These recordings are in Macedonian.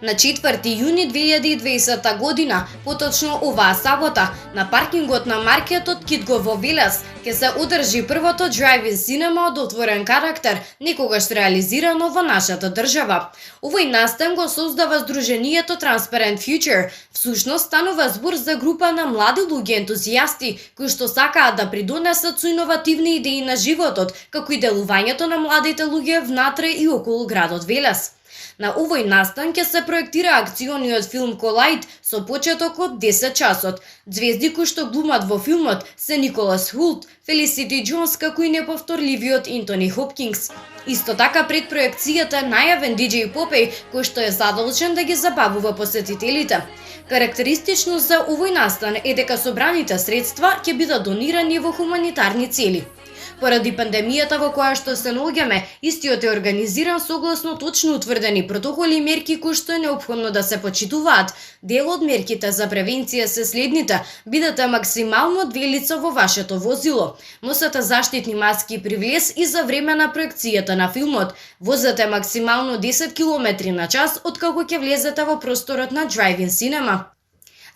На 4 јуни 2020 година, поточно оваа сабота, на паркингот на маркетот Китго во Велес, ќе се одржи првото drive-in cinema од отворен карактер, некогаш реализирано во нашата држава. Овој настан го создава Сдруженијето Transparent Future. Всушност станува збор за група на млади луѓе ентузијасти кои што сакаат да придонесат со иновативни идеи на животот, како и делувањето на младите луѓе внатре и околу градот Велес. На овој настан ќе се проектира акциониот филм Collide со почеток од 10 часот. Звезди кои што глумат во филмот се Николас Хулт, Фелисити Джонс како и неповторливиот Ентони Хопкинс. Исто така пред проекцијата најавен DJ Попеј, кој што е задолжен да ги забавува посетителите. Карактеристично за овој настан е дека собраните средства ќе бидат донирани во хуманитарни цели. Поради пандемијата во која што се наоѓаме, истиот е организиран согласно точно утврдени протоколи и мерки кои што е неопходно да се почитуваат. Дел од мерките за превенција се следните: бидете максимално 2 лица во вашето возило, носете заштитни маски при влез и за време на проекцијата на филмот, возете максимално 10 км на час откако ќе влезете во просторот на drive-in cinema.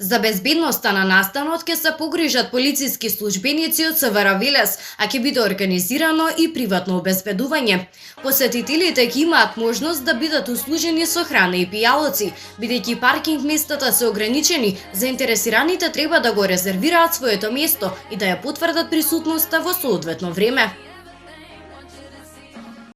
За безбедноста на настанот ќе се погрижат полициски службеници од СВР Велес, а ќе биде организирано и приватно обезбедување. Посетителите ќе имаат можност да бидат услужени со храна и пијалоци, бидејќи паркинг местата се ограничени, заинтересираните треба да го резервираат своето место и да ја потврдат присутноста во соодветно време.